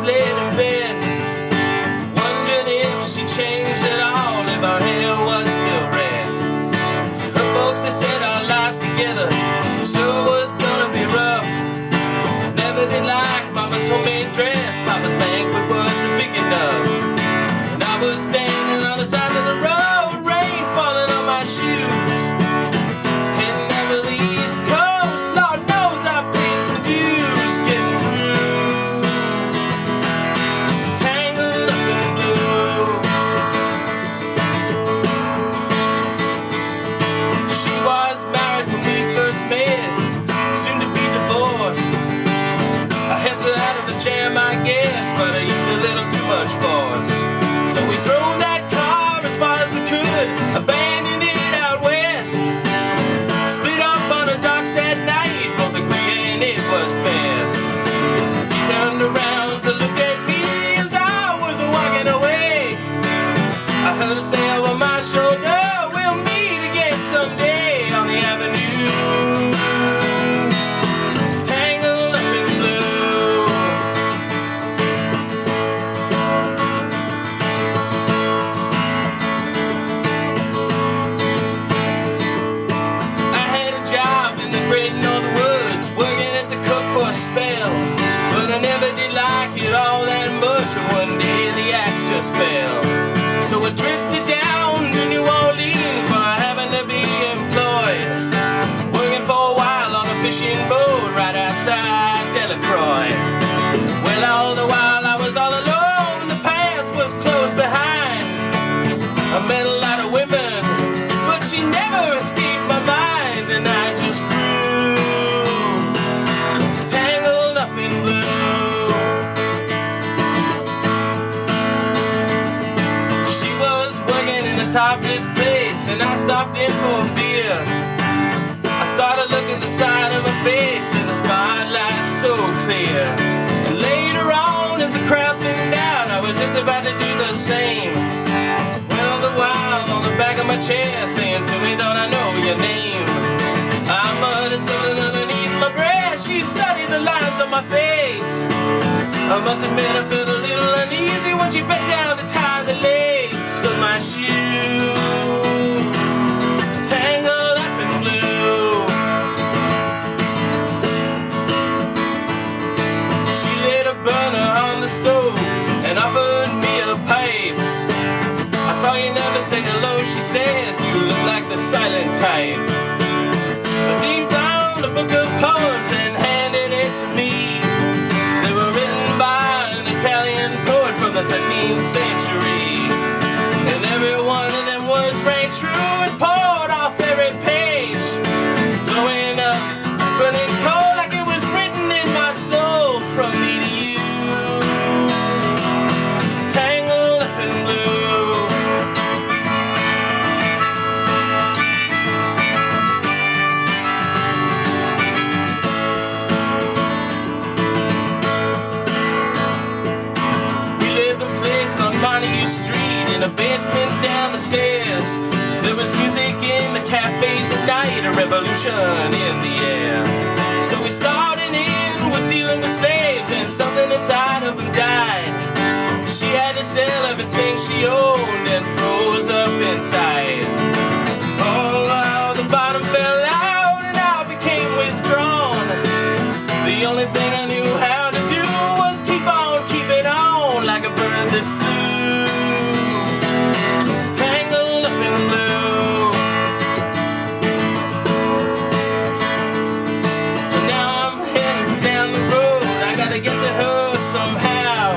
laid in bed, wondering if she changed at all, if her hair was still red. Her folks, they said our lives together sure was gonna be rough. Never did like Mama's homemade dress, Papa's banquet wasn't big enough. And I was standing on the side of the road, rain falling on my shoes. Heading down to the East Coast, Lord knows I paid some dues getting through. Tangled up in blue. She was married when we first met, soon to be divorced. I helped her out of a jam, I guess, but I used a little too much force. So we drove that car as far as we could, abandoned it out west. Split up on the docks at night, both agreeing it was best. She turned around to look at me as I was walking away. I heard her say over my shoulder, we'll meet again someday on the avenue. Tangled up in blue. I had a job in the great northern woods, working as a cook for a spell, but I never did like it all that much, and one day the axe just fell. So I drifted down to New Orleans where I happened to be employed, working for a while on a fishing boat right outside Delacroix. Well, all the while I was all alone, the past was close behind. I met a lot of women, but she never escaped my mind, and I just grew tangled up in blue. She was working in a topless place, and I stopped in for a beer. I started looking the side of her face, and the spotlight so clear. And later on, as the crowd thinned out, I was just about to do the same. Well, all the while on the back of my chair, saying to me, don't I know your name? I muttered something underneath my breath. She studied the lines on my face. I must admit I felt a little uneasy when she bent down to tie the lace of my shoe. Tangled up in blue. She lit a burner on the stove and offered me a pipe. I thought you'd never say hello, she says, you look like the silent type. So deep down the book of poems and handed it to me. They were written by an Italian poet from the 13th century, and every one of them words rang true and poured off every page, glowing up, burning cold like it was written in my soul from me to you. Tangled up in blue. We lived in a place on Montague Street, in a basement down the stairs. There was music in the cafes at night, a revolution in the air. So we started in with dealing with slaves, and something inside of them died. She had to sell everything she owned and froze up inside. Oh, wow, the bottom fell out and I became withdrawn. The only thing I knew how to do was keep on keeping on like a bird that flew. Tangled up in blue. So now I'm heading down the road, I gotta get to her somehow.